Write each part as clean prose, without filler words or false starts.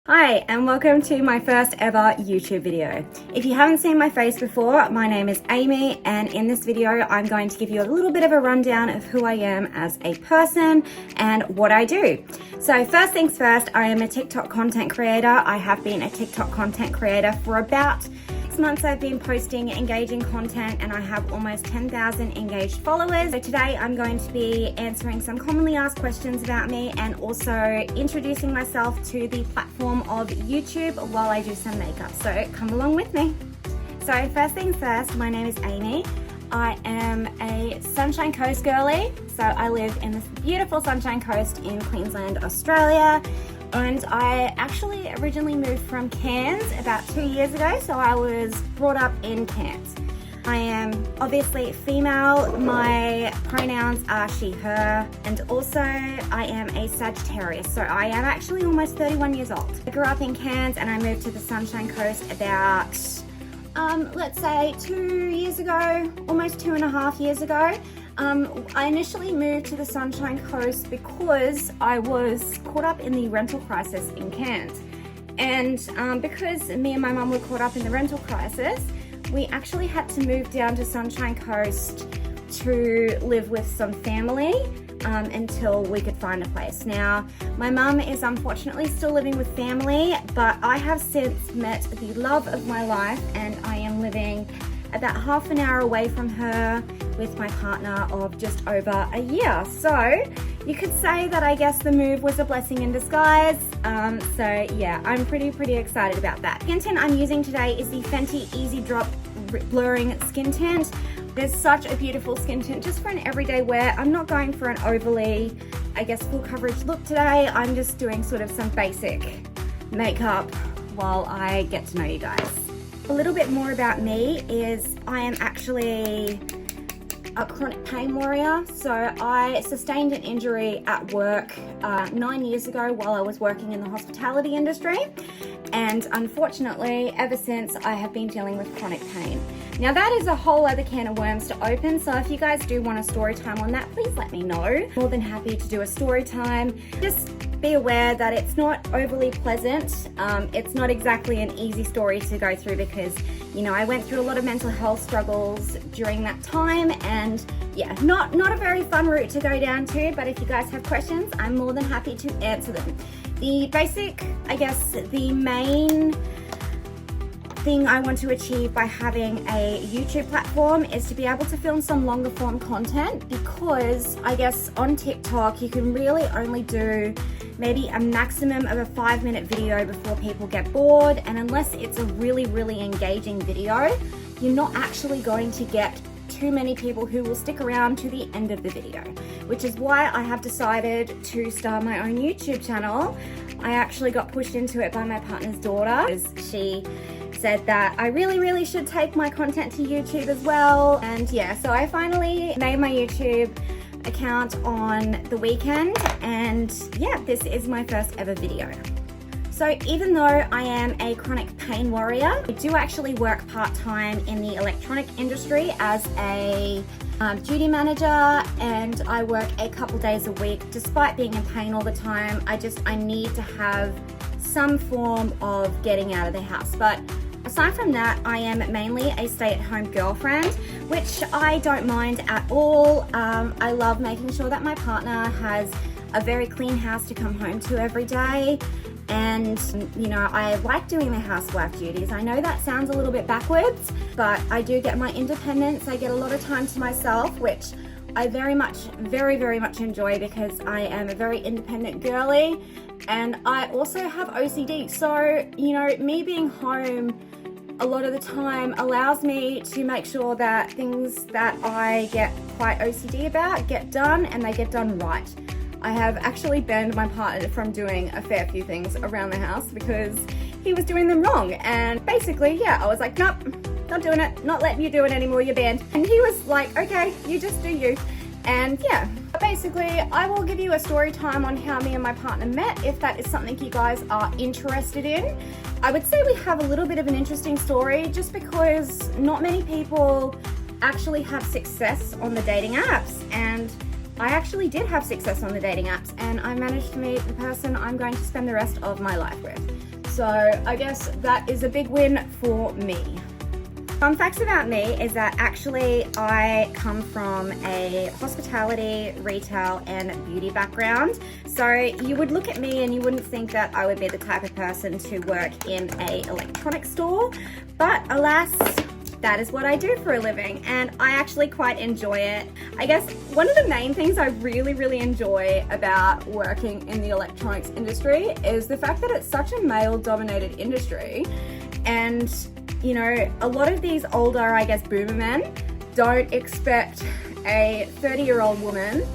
Hi and welcome to my first ever YouTube video. If you haven't seen my face before, my name is Amy, and in this video I'm going to give you a little bit of a rundown of who I am as a person and what I do. So first things first, I am a TikTok content creator. I have been a TikTok content creator for about 6 months. I've been posting engaging content and I have almost 10,000 engaged followers. So today I'm going to be answering some commonly asked questions about me and also introducing myself to the platform of YouTube while I do some makeup. So come along with me. So first things first, my name is Amy. I am a Sunshine Coast girly. So I live in this beautiful Sunshine Coast in Queensland, Australia. And I actually originally moved from Cairns about 2 years ago, so I was brought up in Cairns. I am obviously female, my pronouns are she, her, and also I am a Sagittarius, so I am actually almost 31 years old. I grew up in Cairns and I moved to the Sunshine Coast about, let's say 2 years ago, almost 2.5 years ago. I initially moved to the Sunshine Coast because I was caught up in the rental crisis in Cairns. And because me and my mum were caught up in the rental crisis, we actually had to move down to Sunshine Coast to live with some family until we could find a place. Now, my mum is unfortunately still living with family, but I have since met the love of my life and I am living about half an hour away from her with my partner of just over a year. So you could say that I guess the move was a blessing in disguise. So yeah, I'm pretty excited about that. Skin tint I'm using today is the Fenty Easy Drop Blurring Skin Tint. There's such a beautiful skin tint just for an everyday wear. I'm not going for an overly, I guess, full coverage look today. I'm just doing sort of some basic makeup while I get to know you guys. A little bit more about me is I am actually a chronic pain warrior. So I sustained an injury at work 9 years ago while I was working in the hospitality industry. And unfortunately, ever since, I have been dealing with chronic pain. Now that is a whole other can of worms to open. So if you guys do want a story time on that, please let me know. More than happy to do a story time. Just be aware that it's not overly pleasant. It's not exactly an easy story to go through because, you know, I went through a lot of mental health struggles during that time, and yeah, not a very fun route to go down to, but if you guys have questions, I'm more than happy to answer them. The basic, I guess, the main thing I want to achieve by having a YouTube platform is to be able to film some longer form content, because I guess on TikTok you can really only do maybe a maximum of a 5-minute video before people get bored, and unless it's a really engaging video, you're not actually going to get too many people who will stick around to the end of the video, which is why I have decided to start my own YouTube channel. I actually got pushed into it by my partner's daughter, because she said that I really should take my content to YouTube as well. And yeah, so I finally made my YouTube account on the weekend, and yeah, this is my first ever video. So even though I am a chronic pain warrior, I do actually work part-time in the electronic industry as a duty manager, and I work a couple days a week. Despite being in pain all the time, I need to have some form of getting out of the house. But aside from that, I am mainly a stay-at-home girlfriend, which I don't mind at all. I love making sure that my partner has a very clean house to come home to every day. And, you know, I like doing the housewife duties. I know that sounds a little bit backwards, but I do get my independence. I get a lot of time to myself, which I very much enjoy, because I am a very independent girly, and I also have OCD. So, you know, me being home a lot of the time allows me to make sure that things that I get quite OCD about get done, and they get done right. I have actually banned my partner from doing a fair few things around the house because he was doing them wrong. And basically, yeah, I was like, nope, not doing it, not letting you do it anymore, you're banned. And he was like, okay, you just do you. And yeah, basically, I will give you a story time on how me and my partner met, if that is something you guys are interested in. I would say we have a little bit of an interesting story, just because not many people actually have success on the dating apps, and I actually did have success on the dating apps, and I managed to meet the person I'm going to spend the rest of my life with. So I guess that is a big win for me. Fun facts about me is that actually I come from a hospitality, retail and beauty background. So you would look at me and you wouldn't think that I would be the type of person to work in an electronics store, but alas, that is what I do for a living and I actually quite enjoy it. I guess one of the main things I really enjoy about working in the electronics industry is the fact that it's such a male-dominated industry, and you know, a lot of these older, I guess, boomer men don't expect a 30-year-old woman,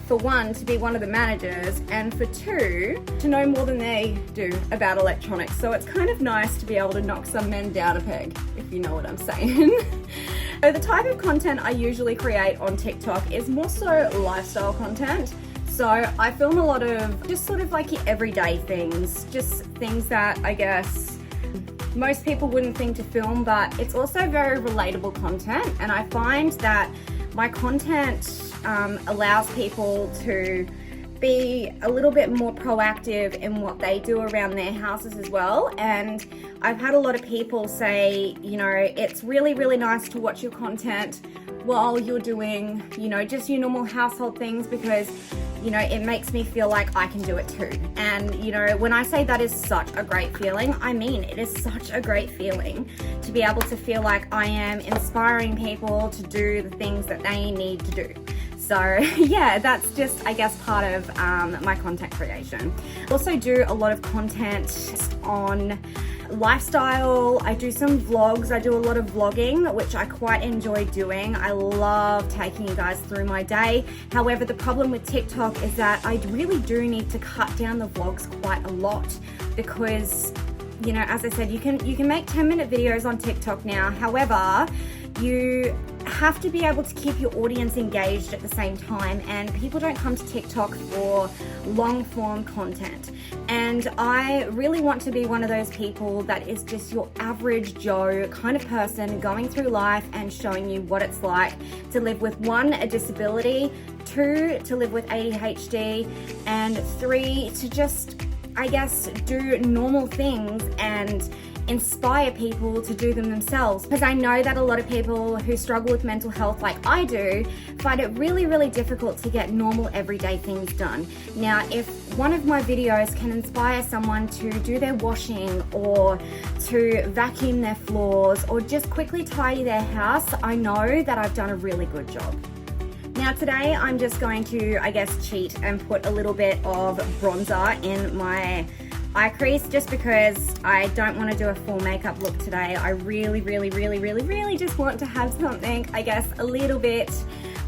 for one, to be one of the managers, and for two, to know more than they do about electronics. So it's kind of nice to be able to knock some men down a peg, if you know what I'm saying. So the type of content I usually create on TikTok is more so lifestyle content. So I film a lot of just sort of like your everyday things, just things that I guess most people wouldn't think to film, but it's also very relatable content, and I find that my content allows people to be a little bit more proactive in what they do around their houses as well. And I've had a lot of people say, you know, it's really nice to watch your content while you're doing, you know, just your normal household things, because you know, it makes me feel like I can do it too. And you know, when I say that is such a great feeling, I mean it is such a great feeling to be able to feel like I am inspiring people to do the things that they need to do. So yeah, that's just, I guess, part of my content creation. I also do a lot of content on lifestyle. I do some vlogs. I do a lot of vlogging, which I quite enjoy doing. I love taking you guys through my day. However, the problem with TikTok is that I really do need to cut down the vlogs quite a lot, because you know, as I said, you can make 10-minute videos on TikTok now. However, you have to be able to keep your audience engaged at the same time, and people don't come to TikTok for long form content. And I really want to be one of those people that is just your average Joe kind of person going through life and showing you what it's like to live with, one, a disability, two, to live with ADHD, and three, to just, I guess, do normal things and inspire people to do them themselves. Because I know that a lot of people who struggle with mental health like I do find it really difficult to get normal everyday things done. Now, if one of my videos can inspire someone to do their washing or to vacuum their floors or just quickly tidy their house, I know that I've done a really good job. Now today I'm just going to, I guess, cheat and put a little bit of bronzer in my eye crease, just because I don't want to do a full makeup look today. I really just want to have something, I guess, a little bit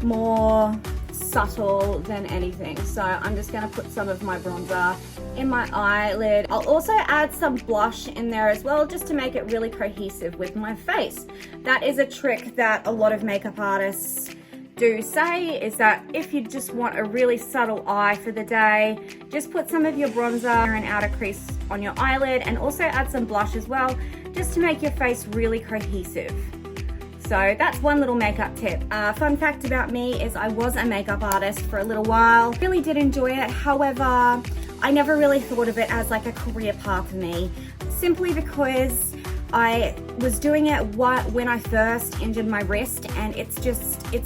more subtle than anything. So I'm just going to put some of my bronzer in my eyelid. I'll also add some blush in there as well, just to make it really cohesive with my face. That is a trick that a lot of makeup artists do say, is that if you just want a really subtle eye for the day, just put some of your bronzer and outer crease on your eyelid, and also add some blush as well, just to make your face really cohesive. So that's one little makeup tip. Fun fact about me is I was a makeup artist for a little while. Really did enjoy it. However, I never really thought of it as like a career path for me, simply because I was doing it when I first injured my wrist, and it's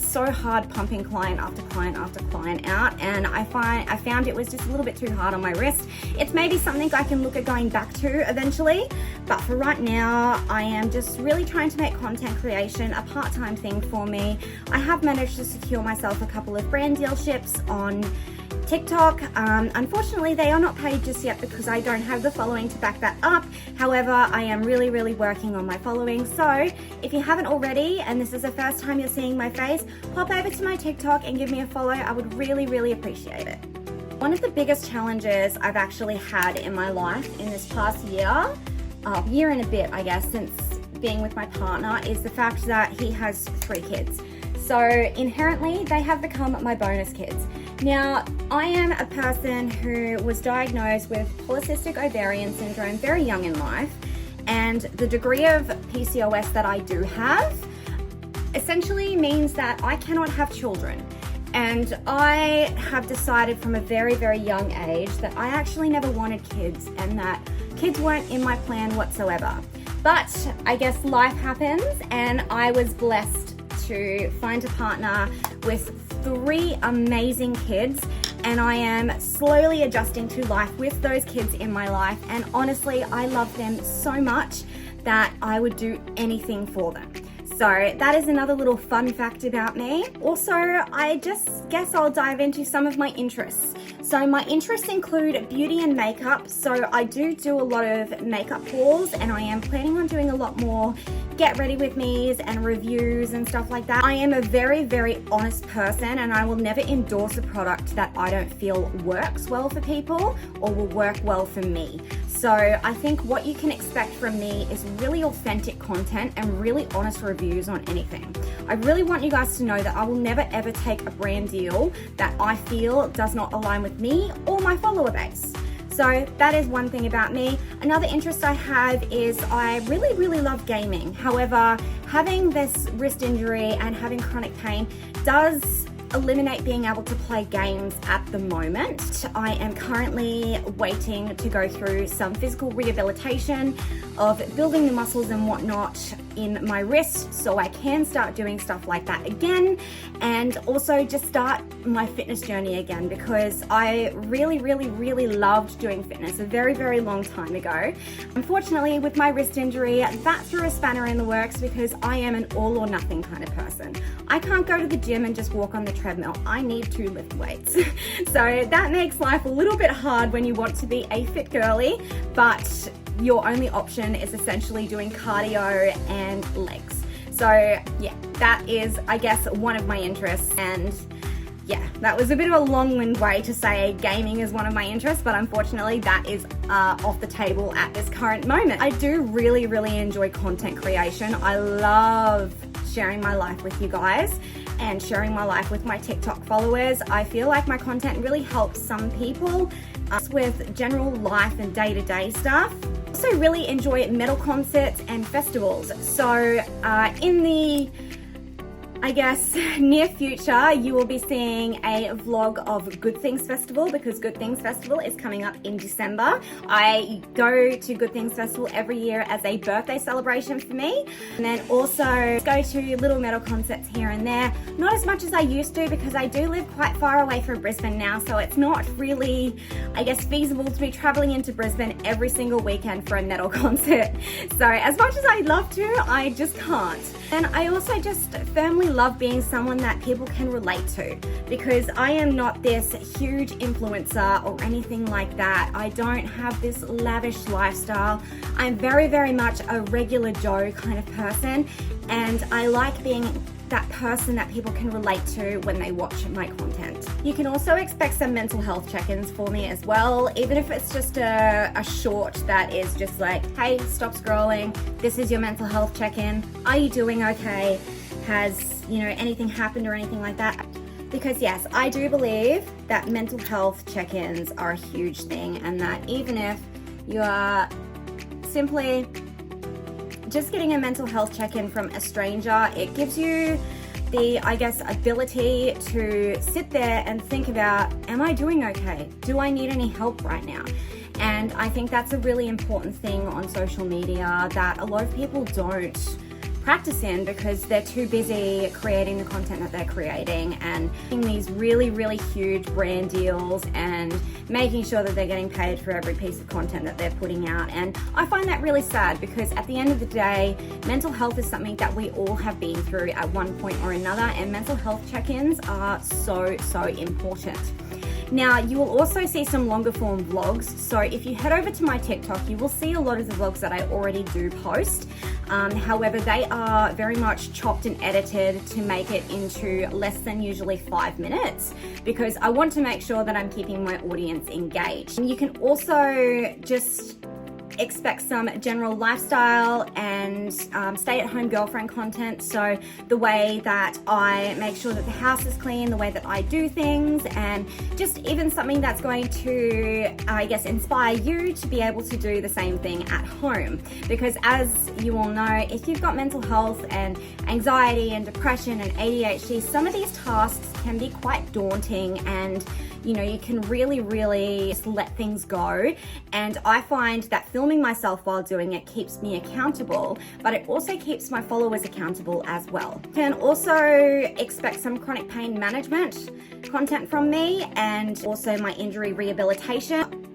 so hard pumping client after client after client out, and I found it was just a little bit too hard on my wrist. It's maybe something I can look at going back to eventually, but for right now, I am just really trying to make content creation a part-time thing for me. I have managed to secure myself a couple of brand dealerships on TikTok. Unfortunately, they are not paid just yet because I don't have the following to back that up. However, I am really working on my following. So if you haven't already, and this is the first time you're seeing my face, pop over to my TikTok and give me a follow. I would really appreciate it. One of the biggest challenges I've actually had in my life in this past year and a bit, I guess, since being with my partner, is the fact that he has 3 kids. So inherently, they have become my bonus kids. Now, I am a person who was diagnosed with polycystic ovarian syndrome very young in life, and the degree of PCOS that I do have essentially means that I cannot have children. And I have decided from a very, very young age that I actually never wanted kids and that kids weren't in my plan whatsoever. But I guess life happens, and I was blessed to find a partner with 3 amazing kids, and I am slowly adjusting to life with those kids in my life. And honestly, I love them so much that I would do anything for them. So that is another little fun fact about me. Also, I just guess I'll dive into some of my interests. So my interests include beauty and makeup. So I do a lot of makeup hauls, and I am planning on doing a lot more get ready with me's and reviews and stuff like that. I am a very, very honest person, and I will never endorse a product that I don't feel works well for people or will work well for me. So I think what you can expect from me is really authentic content and really honest reviews on anything. I really want you guys to know that I will never ever take a brand deal that I feel does not align with me or my follower base. So that is one thing about me. Another interest I have is I really, really love gaming. However, having this wrist injury and having chronic pain does eliminate being able to play games at the moment. I am currently waiting to go through some physical rehabilitation of building the muscles and whatnot in my wrist so I can start doing stuff like that again, and also just start my fitness journey again, because I really, really, really loved doing fitness a very, very long time ago. Unfortunately, with my wrist injury, that threw a spanner in the works because I am an all or nothing kind of person. I can't go to the gym and just walk on the treadmill. I need to lift weights. So that makes life a little bit hard when you want to be a fit girly, but your only option is essentially doing cardio and legs. So yeah, that is, I guess, one of my interests. And yeah, that was a bit of a long-winded way to say gaming is one of my interests, but unfortunately that is off the table at this current moment. I do really, really enjoy content creation. I love sharing my life with you guys and sharing my life with my TikTok followers. I feel like my content really helps some people with general life and day-to-day stuff. I also really enjoy metal concerts and festivals. So in the, I guess, near future, you will be seeing a vlog of Good Things Festival, because Good Things Festival is coming up in December. I go to Good Things Festival every year as a birthday celebration for me, and then also go to little metal concerts here and there. Not as much as I used to, because I do live quite far away from Brisbane now, so it's not really, I guess, feasible to be traveling into Brisbane every single weekend for a metal concert. So as much as I'd love to, I just can't. And I also just firmly love being someone that people can relate to, because I am not this huge influencer or anything like that. I don't have this lavish lifestyle. I'm very, very much a regular Joe kind of person, and I like being that person that people can relate to when they watch my content. You can also expect some mental health check-ins for me as well, even if it's just a short that is just like, hey, stop scrolling, this is your mental health check-in. Are you doing okay? Has, anything happened or anything like that? Because yes, I do believe that mental health check-ins are a huge thing, and that even if you are simply just getting a mental health check-in from a stranger, it gives you the, I guess, ability to sit there and think about, am I doing okay? Do I need any help right now? And I think that's a really important thing on social media that a lot of people don't practice in, because they're too busy creating the content that they're creating and getting these really, really huge brand deals and making sure that they're getting paid for every piece of content that they're putting out. And I find that really sad, because at the end of the day, mental health is something that we all have been through at one point or another, and mental health check-ins are so, so important. Now, you will also see some longer form vlogs. So if you head over to my TikTok, you will see a lot of the vlogs that I already do post. However, they are very much chopped and edited to make it into less than usually 5 minutes, because I want to make sure that I'm keeping my audience engaged. And you can also just expect some general lifestyle and stay-at-home girlfriend content. So the way that I make sure that the house is clean, the way that I do things, and just even something that's going to, I guess, inspire you to be able to do the same thing at home. Because as you all know, if you've got mental health and anxiety and depression and ADHD, some of these tasks can be quite daunting, and you know, you can really just let things go. And I find that filming myself while doing it keeps me accountable, but it also keeps my followers accountable as well. You can also expect some chronic pain management content from me, and also my injury rehabilitation.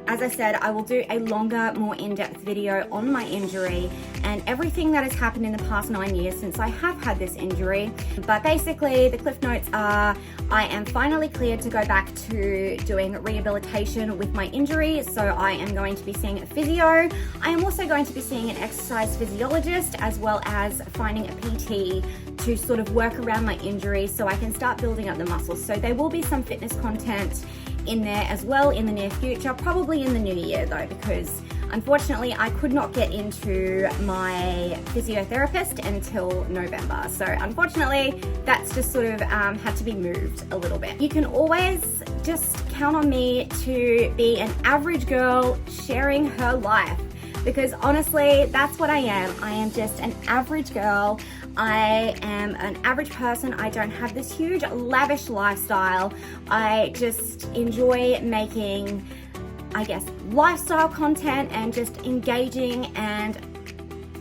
As I said, I will do a longer, more in-depth video on my injury and everything that has happened in the past 9 years since I have had this injury. But basically, the cliff notes are, I am finally cleared to go back to doing rehabilitation with my injury. So I am going to be seeing a physio. I am also going to be seeing an exercise physiologist, as well as finding a PT to sort of work around my injury so I can start building up the muscles. So there will be some fitness content in there as well in the near future, probably in the new year though, because unfortunately I could not get into my physiotherapist until November. So unfortunately that's just sort of had to be moved a little bit. You can always just count on me to be an average girl sharing her life, because honestly that's what I am. I am just an average girl. I am an average person. I don't have this huge lavish lifestyle. I just enjoy making, I guess, lifestyle content and just engaging and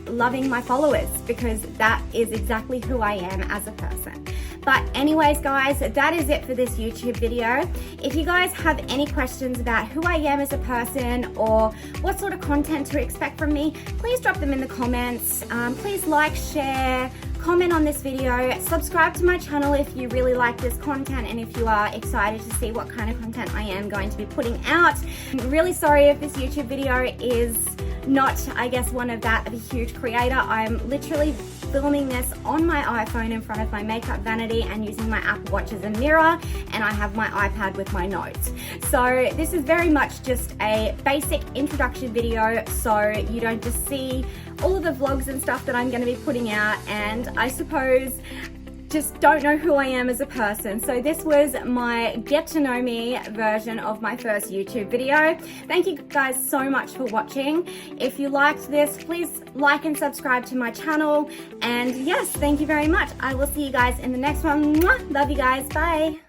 loving my followers, because that is exactly who I am as a person. But anyways guys, that is it for this YouTube video. If you guys have any questions about who I am as a person or what sort of content to expect from me, please drop them in the comments. Please like, share, comment on this video, subscribe to my channel if you really like this content and if you are excited to see what kind of content I am going to be putting out. I'm really sorry if this YouTube video is not, I guess, one of a huge creator. I'm literally filming this on my iPhone in front of my makeup vanity and using my Apple Watch as a mirror, and I have my iPad with my notes. So this is very much just a basic introduction video, so you don't just see all of the vlogs and stuff that I'm going to be putting out, and I suppose just don't know who I am as a person. So this was my get to know me version of my first YouTube video. Thank you guys so much for watching. If you liked this, please like and subscribe to my channel. And yes, thank you very much. I will see you guys in the next one. Mwah! Love you guys. Bye.